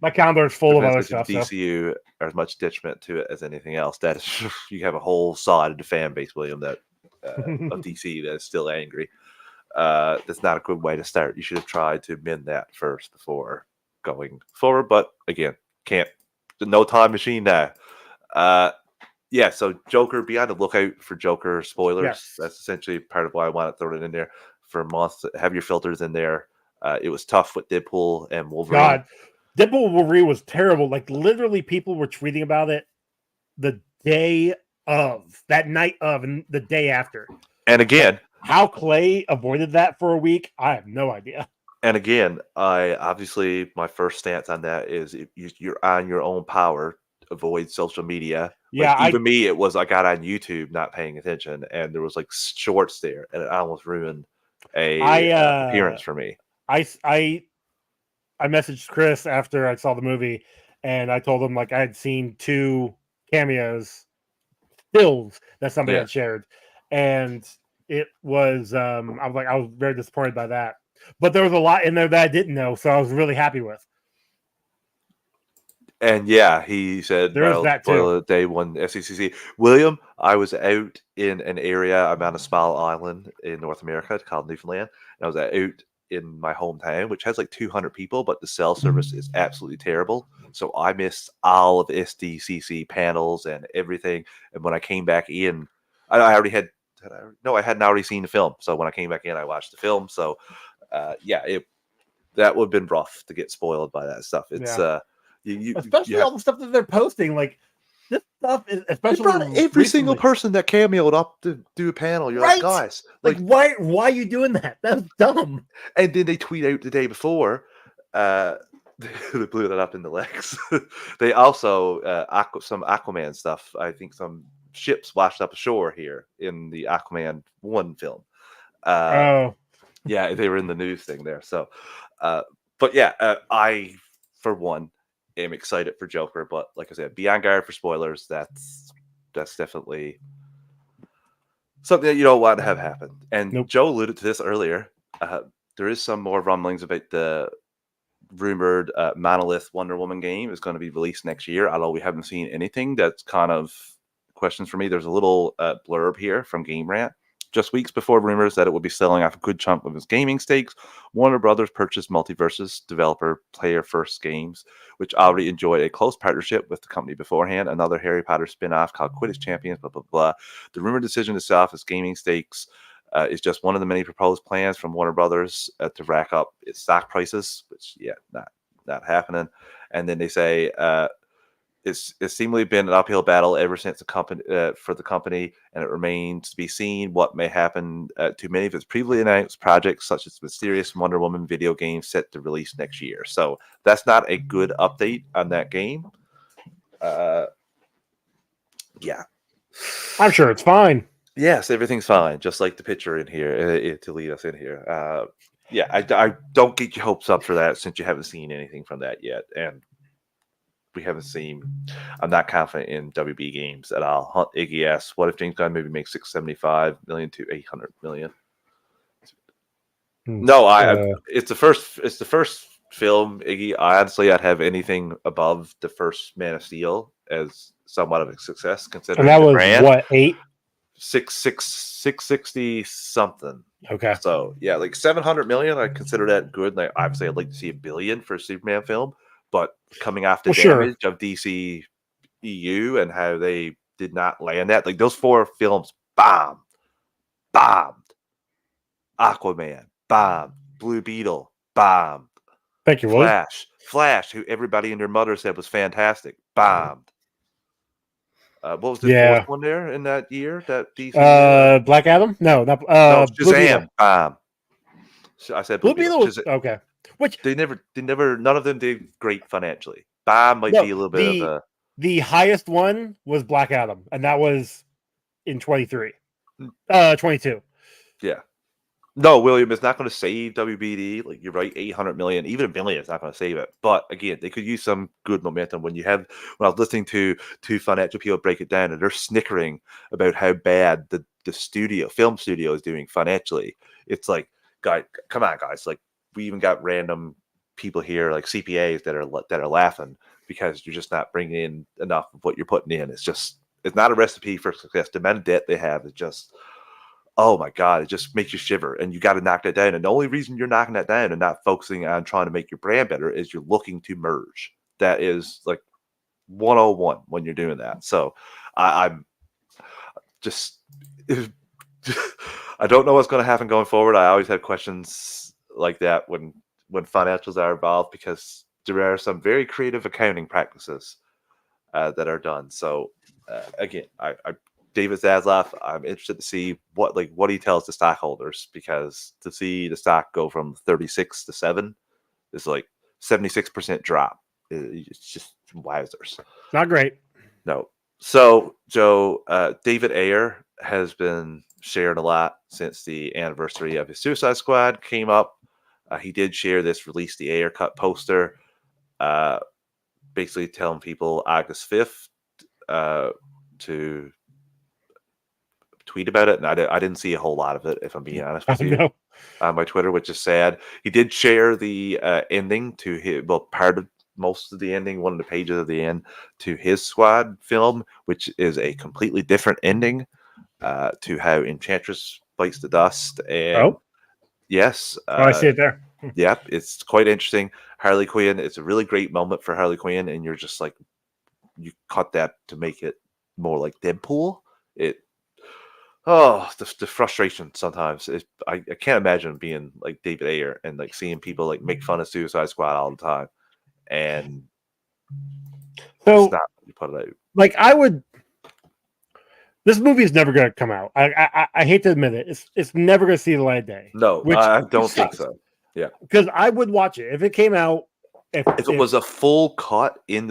My calendar is full of other stuff. DCU are as much detriment to it as anything else. That is, you have a whole side of the fan base, William, that of DC that is still angry. That's not a good way to start. You should have tried to mend that first before going forward. But again, can't. No time machine now. So Joker, be on the lookout for Joker spoilers. Yes. That's essentially part of why I want to throw it in there for a month. Have your filters in there. It was tough with Deadpool and Wolverine. God, Deadpool and Wolverine was terrible. Like, literally, people were tweeting about it the day of, that night of, and the day after. And again, how Clay avoided that for a week, I have no idea. And again, my first stance on that is if you're on your own power, avoid social media. Yeah, like, even me, it was I got on YouTube not paying attention, and there was like shorts there, and it almost ruined appearance for me. I messaged Chris after I saw the movie, and I told him like I had seen 2 cameos, stills that somebody had shared, and it was I was very disappointed by that. But there was a lot in there that I didn't know, so I was really happy with. And he said, "There's that too." Day one FCCC. William, I was out in an area. I'm on a small island in North America called Newfoundland, and I was out in my hometown, which has like 200 people, but the cell service is absolutely terrible. So I missed all of the SDCC panels and everything. And when I came back in, I hadn't already seen the film. So when I came back in, I watched the film. So that would have been rough to get spoiled by that stuff. It's especially you have, all the stuff that they're posting. Like this stuff is they especially brought every single recently. person that cameoed up to do a panel. You're like, guys, like why are you doing that? That's dumb. And then they tweet out the day before. They blew that up in the legs. They also some Aquaman stuff. I think some ships washed up ashore here in the Aquaman 1 film. Yeah, they were in the news thing there. So, but yeah, I for one am excited for Joker. But like I said, be on guard for spoilers. That's definitely something that you don't want to have happen. And Joe alluded to this earlier. There is some more rumblings about the rumored Monolith Wonder Woman game is going to be released next year, although we haven't seen anything. That's kind of questions for me. There's a little blurb here from Game Rant. Just weeks before rumors that it would be selling off a good chunk of its gaming stakes, Warner Brothers purchased Multiverse's developer Player First Games, which already enjoyed a close partnership with the company beforehand. Another Harry Potter spin-off called Quidditch Champions, blah, blah, blah. The rumored decision to sell off its gaming stakes is just one of the many proposed plans from Warner Brothers to rack up its stock prices, which, not happening. And then they say it's seemingly been an uphill battle ever since the company for the company, and it remains to be seen what may happen to many of its previously announced projects, such as the mysterious Wonder Woman video game set to release next year. So that's not a good update on that game. Yeah, I'm sure it's fine. Yes, everything's fine, just like the picture in here to lead us in here. I don't get your hopes up for that since you haven't seen anything from that yet, and we haven't seen. I'm not confident in WB games at all. Hunt Iggy asks, "What if James Gunn maybe makes $675 million to $800 million?" No, it's the first film, Iggy. I'd have anything above the first Man of Steel as somewhat of a success, considering and that the was brand. What, 660 something. Okay. So yeah, like 700 million, I consider that good. Like obviously I'd like to see $1 billion for a Superman film, but coming off the damage of DC EU and how they did not land that, like those 4 films bombed. Aquaman, bombed. Blue Beetle, bombed. Thank you, William. Flash, who everybody and their mother said was fantastic, bombed. What was the 4th one there in that year? That DC Black Adam? No, not Shazam. I said Blue Beetle was okay. Which they never, none of them did great financially. Bomb might be a little bit of the highest one was Black Adam, and that was in 22. Yeah. No, William, it's not going to save WBD. Like you're right, 800 million, even $1 billion is not going to save it. But again, they could use some good momentum. When I was listening to financial people break it down, and they're snickering about how bad the film studio is doing financially. It's like, guys, come on, guys. Like we even got random people here, like CPAs that are laughing because you're just not bringing in enough of what you're putting in. It's not a recipe for success. The amount of debt they have is just, oh my God, it just makes you shiver, and you got to knock that down. And the only reason you're knocking that down and not focusing on trying to make your brand better is you're looking to merge. That is like 101 when you're doing that. So I'm just, I don't know what's going to happen going forward. I always have questions like that when financials are involved, because there are some very creative accounting practices that are done. So again, David Zaslav, I'm interested to see what he tells the stockholders, because to see the stock go from 36 to 7 is like 76% drop. It's just wowzers. Not great. No. So, Joe, David Ayer has been sharing a lot since the anniversary of his Suicide Squad came up. He did share this Release the Ayer Cut poster, basically telling people August 5th to tweet about it, and I didn't see a whole lot of it, if I'm being honest with you, on my Twitter, which is sad. He did share the ending to his, part of most of the ending, one of the pages of the end to his Squad film, which is a completely different ending to how Enchantress bites the dust. And yes, I see it there. Yep, it's quite interesting. Harley Quinn, it's a really great moment for Harley Quinn, and you're just like, you cut that to make it more like Deadpool. Oh, the frustration sometimes. I can't imagine being like David Ayer and like seeing people like make fun of Suicide Squad all the time, and it's So, not you put it out. like, this movie is never going to come out. I hate to admit it. It's never going to see the light of day. No, I don't think so. Yeah, because I would watch it if it came out. if it was a full cut in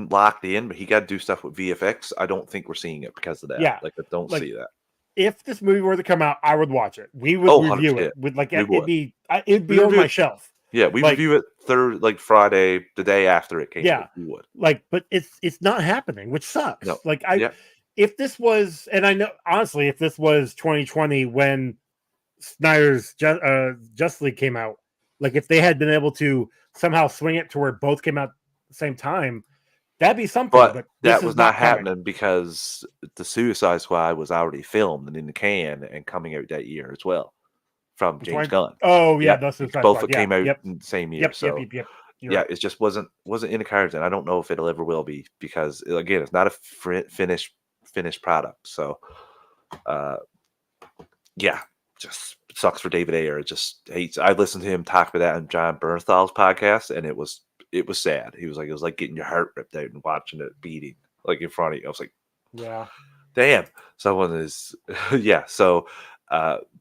locked in, but he got to do stuff with VFX. I don't think we're seeing it because of that. Yeah, Like I don't like, see that. if this movie were to come out, I would watch it. We would Oh, review 100%. it. With like We it'd would. be We on review my it. shelf. Yeah, we Like, review it Friday, the day after it came Yeah. out. We would. Like, but it's not happening, which sucks. No. Like Yeah. if this was, and I know honestly, if this was 2020 when Snyder's Justice League came out, like if they had been able to somehow swing it to where both came out at the same time, that'd be something. But this that is was not coming. happening because the Suicide Squad was already filmed and in the can and coming out that year as well from James Gunn. Oh yeah, Yeah, the Suicide both Squad. came out Yep. in the same year. Yep. So Yep. yeah, it just wasn't in the cards, and I don't know if it'll ever will be because again, it's not a finished product. So, yeah, just sucks for David Ayer. It just hates. I listened to him talk about that on John Bernthal's podcast, and it was sad. He was like, it was like getting your heart ripped out and watching it beating like in front of you. I was like, yeah, damn, someone is, yeah. So,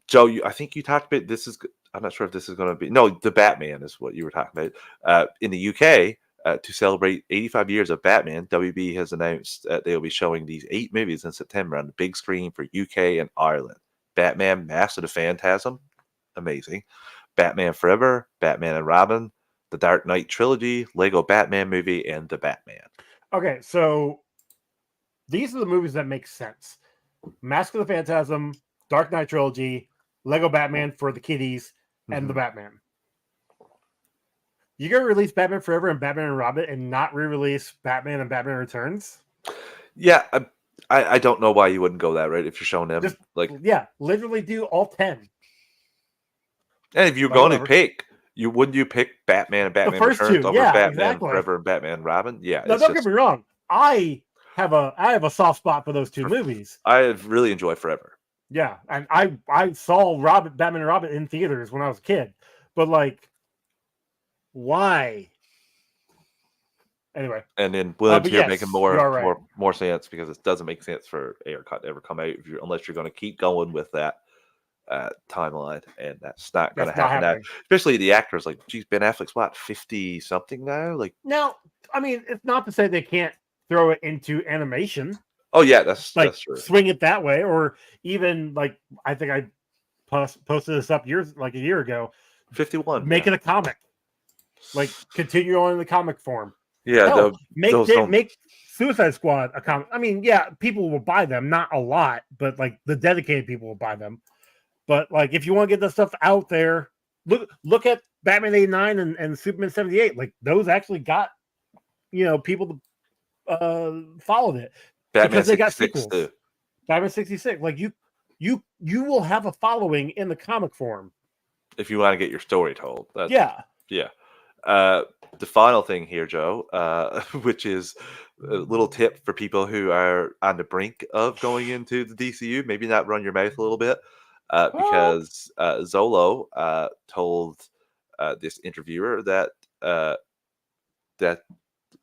Joe, I think you talked about this is. I'm not sure if this is going to be the Batman is what you were talking about. In the UK, to celebrate 85 years of Batman, WB has announced they will be showing these 8 movies in September on the big screen for UK and Ireland. Batman: Mask of the Phantasm, amazing. Batman Forever, Batman and Robin, the Dark Knight trilogy, Lego Batman movie, and the Batman. Okay, so these are the movies that make sense: Mask of the Phantasm, Dark Knight trilogy, Lego Batman for the kiddies, and the Batman. You gonna release Batman Forever and Batman and Robin and not re-release Batman and Batman Returns? Yeah, I don't know why you wouldn't go that right if you're showing them literally do all 10. And if you're going to pick, wouldn't you pick Batman and Batman first Returns two, over yeah, Batman exactly. Forever and Batman and Robin? Yeah. No, don't get me wrong. I have a soft spot for those two movies. I really enjoy Forever. Yeah, and I saw Batman and Robin in theaters when I was a kid, but like, why? Anyway, and then Williams here making more sense because it doesn't make sense for Ayer Cut to ever come out unless you're going to keep going with that timeline, and that's not going to happen now. Especially the actors, like, geez, Ben Affleck's what 50 something now. Like, now, I mean, it's not to say they can't throw it into animation. Oh yeah, that's true. Swing it that way, or even like I think I posted this up a year ago. 51. Make it a comic, like continue on in the comic form. Yeah, make Suicide Squad a comic. I mean, yeah, people will buy them, not a lot, but like the dedicated people will buy them. But like, if you want to get the stuff out there, look at Batman 89 and Superman 78. Like those actually got people to followed it. Batman because they got 66 sequels. too. Batman 66. Like you will have a following in the comic form if you want to get your story told. Yeah. The final thing here, Joe, which is a little tip for people who are on the brink of going into the DCU, maybe not run your mouth a little bit, because Zolo told this interviewer that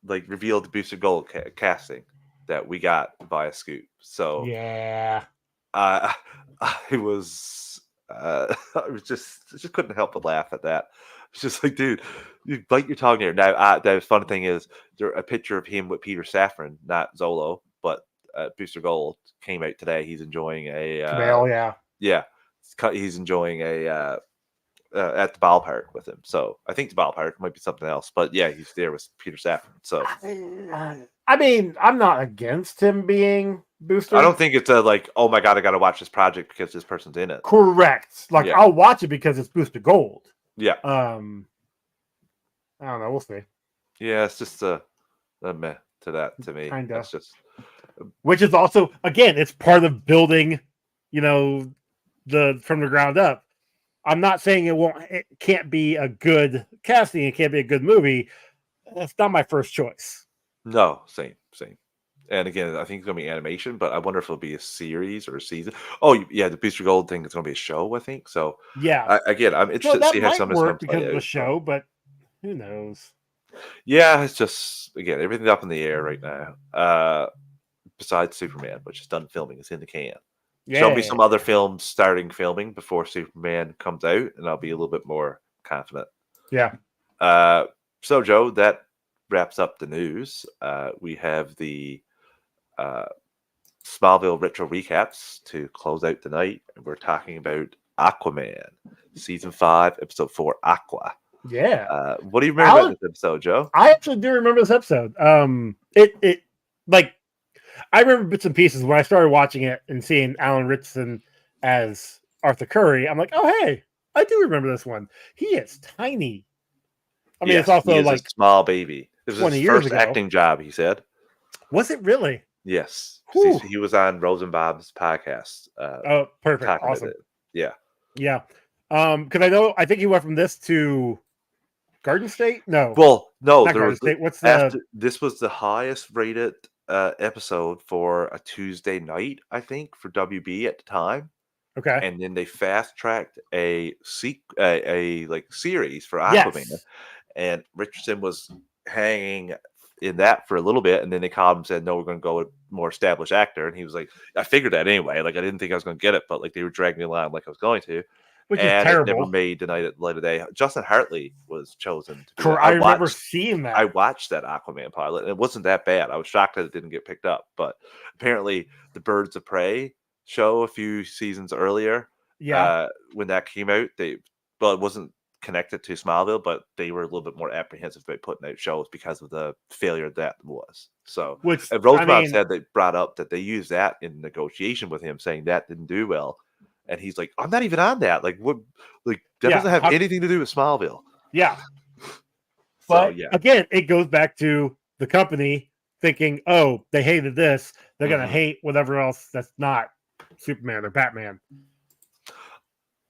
like revealed the Booster Gold casting that we got via Scoop. So yeah, I was just couldn't help but laugh at that. It's just like, dude, you bite your tongue here. Now, the funny thing is, there a picture of him with Peter Safran, not Zolo, but Booster Gold came out today. He's enjoying he's enjoying a at the ballpark with him. So I think the ballpark might be something else, but yeah, he's there with Peter Safran. So I mean, I'm not against him being Booster. I don't think it's like, oh my god, I got to watch this project because this person's in it. Correct. Like I'll watch it because it's Booster Gold. Yeah. I don't know. We'll see. Yeah, it's just a meh to that to me. Kinda. That's just, which is also, again, it's part of building, from the ground up. I'm not saying it can't be a good casting. It can't be a good movie. That's not my first choice. No, same. And again, I think it's going to be animation, but I wonder if it'll be a series or a season. Oh, yeah, the Booster Gold thing is going to be a show, I think. So, Yeah. again, I'm So interested to that see how might some of this going work to because play of the out. But show, but who knows? yeah, it's just, again, everything's up in the air right now. Besides Superman, which is done filming, it's in the can. Show me Yeah. some other films starting filming before Superman comes out, and I'll be a little bit more confident. Yeah. So, Joe, that wraps up the news. We have the Smallville retro recaps to close out the night. We're talking about Aquaman, season 5, episode 4, Aqua. Yeah. What do you remember about this episode, Joe? I actually do remember this episode. It like I remember bits and pieces when I started watching it and seeing Alan Ritchson as Arthur Curry. I'm like, oh hey, I do remember this one. He is tiny. I mean, it's Yes, he also is a like small baby. This was 20 his years first ago. acting job, he said. Was it really? Yes, Whew. he was on Rosenbaum's podcast. Oh, perfect, talking awesome. about it. Yeah. Because I think he went from this to Garden State. No, Well, no, not there Garden was State. What's after the this was the highest rated episode for a Tuesday night, I think, for WB at the time. okay? And then they fast tracked a like series for Aquaman, Yes, and Richardson was hanging in that for a little bit, and then they called him and said, "No, we're going to go with more established actor." And he was like, "I figured that anyway. Like, I didn't think I was going to get it, but like they were dragging me along like I was going to." which is And it never terrible. made the light of day. Justin Hartley was chosen to be. I remember seeing that. I watched that Aquaman pilot, and it wasn't that bad. I was shocked that it didn't get picked up, but apparently, the Birds of Prey show a few seasons earlier, Yeah, when that came out, it wasn't connected to Smallville, but they were a little bit more apprehensive about putting out shows because of the failure that was. So, which and Rosenbaum said they brought up that they used that in negotiation with him, saying that didn't do well. And he's like, I'm not even on that. Like, what? Like, that doesn't have anything to do with Smallville. Yeah. So, But again, it goes back to the company thinking, oh, they hated this. They're going to hate whatever else that's not Superman or Batman.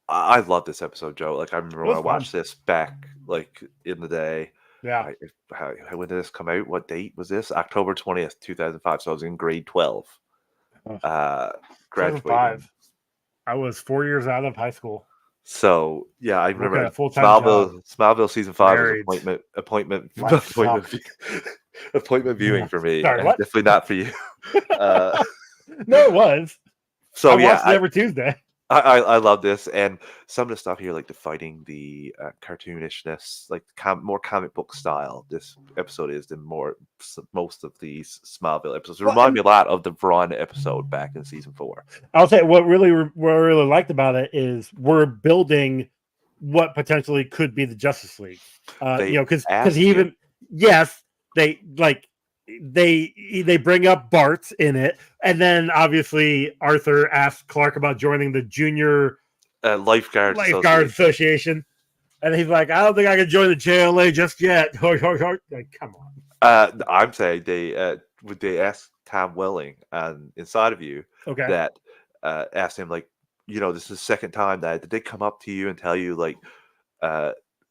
I love this episode, Joe. Like, I remember when I watched this back, like, in the day. Yeah. When did this come out? What date was this? October 20th, 2005. So I was in grade 12. Graduating. I was 4 years out of high school. So yeah, I remember Smallville season 5 was appointment viewing for me. Sorry, definitely not for you. No, it was. So I watched it every Tuesday. I love this, and some of the stuff here, like the fighting, the cartoonishness, like more comic book style. This episode is than most of these Smallville episodes. It remind me a lot of the Braun episode back in season 4. I'll say what I really liked about it is we're building what potentially could be the Justice League. Because even they bring up Bart in it, and then obviously Arthur asks Clark about joining the junior lifeguard association, and he's like, I don't think I can join the JLA just yet. Like, come on. I'm saying they asked Tom Welling on Inside of You that asked him, like, this is the second time did they come up to you and tell you, like,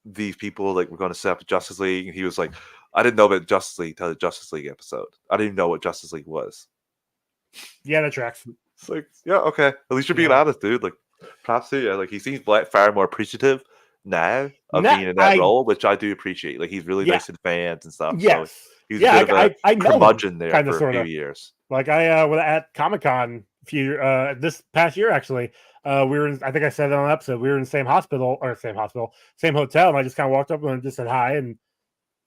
these people, like, we're going to set up a Justice League? And he was like, I didn't know about Justice League till the Justice League episode. I didn't even know what Justice League was. Yeah, that tracks. It's like, yeah, okay. At least you're being honest, dude. Like, props to you. Like, he seems far more appreciative now of being in that role, which I do appreciate. Like, he's really nice to the fans and stuff. Yes. So he's a bit of a curmudgeon there for a few years. Like, I was at Comic-Con this past year, actually. We were in, I think I said it on an episode, we were in the same hotel, same hotel, and I just kind of walked up and just said hi, and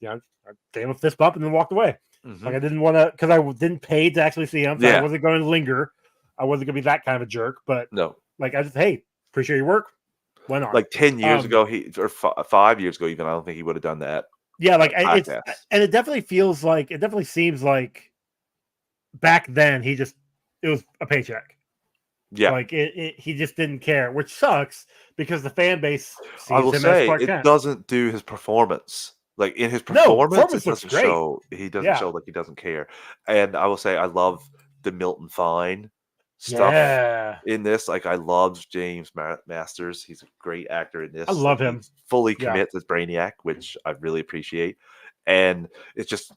I gave him a fist bump and then walked away. Like, I didn't want to, because I didn't pay to actually see him, so I wasn't going to linger. I wasn't going to be that kind of a jerk, but no, like, I just, hey, appreciate your work. Went on. Like 10 years ago, or 5 years ago, even, I don't think he would have done that. Yeah, like, it definitely seems like back then it was a paycheck. Yeah, like he just didn't care, which sucks because the fan base sees I will him say as Clark it Kent. doesn't do his performance. Like, in his performance it doesn't show. He doesn't show like he doesn't care. And I will say I love the Milton Fine stuff in this. Like, I love James Masters. He's a great actor in this. I love him. Fully commits as Brainiac, which I really appreciate. And it's just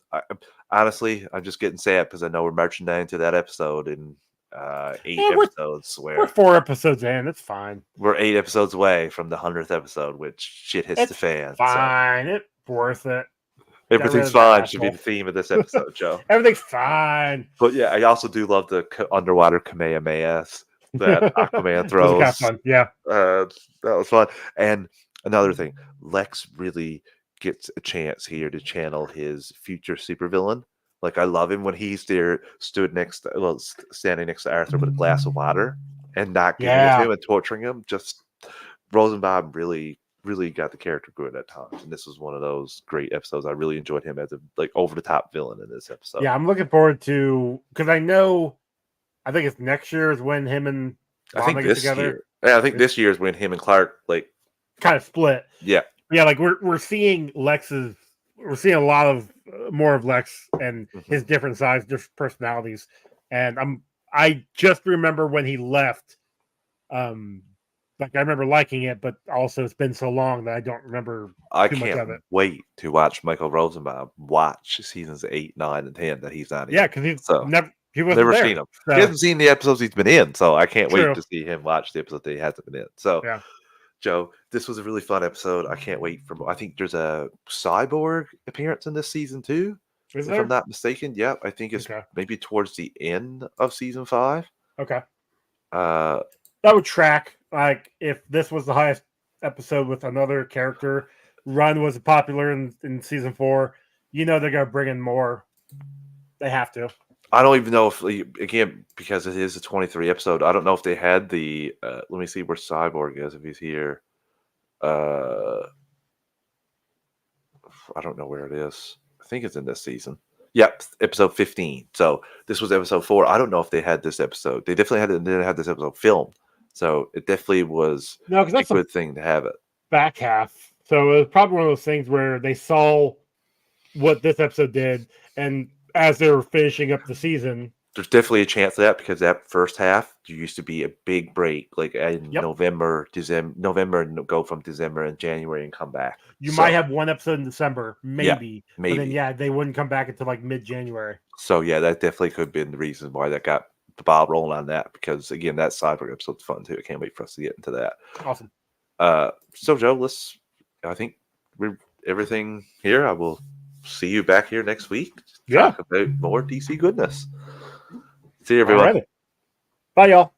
honestly, I'm just getting sad because I know we're marching down to that episode in 8 Yeah, episodes we're where 4 episodes in. It's fine. we're 8 episodes away from the 100th episode, which shit hits the It's fan. So fine. It's worth it. Get rid everything's of that fine should be asshole. the theme of this episode, Joe. Everything's fine. But yeah, I also do love the underwater Kamehamehas that Aquaman Those are kind of throws. fun. Yeah. That was fun. And another thing, Lex really gets a chance here to channel his future supervillain. Like I love him when he's there, standing next to Arthur with a glass of water and not giving it to him and torturing him. Just Rosenbaum really got the character good at times, and this was one of those great episodes. I really enjoyed him as a over the top villain in this episode. Yeah, I'm looking forward to because I think it's next year is when him and Wanda get together. I think this year is when him and Clark kind of split. Yeah. Yeah, like we're seeing we're seeing a lot of more of Lex and his different sides, different personalities. And I just remember when he left, like I remember liking it, but also it's been so long that I don't remember I too much of it. can't wait to watch Michael Rosenbaum watch seasons 8, 9, and 10 that he's on. Yeah, because he's never never there, seen him. So. He hasn't seen the episodes he's been in, so I can't True. wait to see him watch the episode that he hasn't been in. So yeah. Joe, this was a really fun episode. I can't wait for. I think there's a Cyborg appearance in this season too, if I'm not mistaken. Yep, I think it's maybe towards the end of season 5. Okay. That would track. Like if this was the highest episode with another character, Run was popular in season 4. You know they're gonna bring in more. They have to. I don't even know if, again, because it is a 23 episode, I don't know if they had the, let me see where Cyborg is, if he's here. I don't know where it is. I think it's in this season. Yep, episode 15. So this was episode 4. I don't know if they had this episode. They definitely didn't have this episode filmed. So it definitely was a good thing to have it. Back half. So it was probably one of those things where they saw what this episode did, and as they were finishing up the season, there's definitely a chance of that because that first half there used to be a big break, like in November, and go from December and January and come back. You might have one episode in December, maybe. Yeah, maybe. But then, they wouldn't come back until like mid-January. So yeah, that definitely could have been the reason why that got the ball rolling on that. Because again, that Cyborg episode's fun too. I can't wait for us to get into that. Awesome. So Joe, I think we're everything here. I will see you back here next week. Talk about more DC goodness. See you, everyone. Alrighty. Bye, y'all.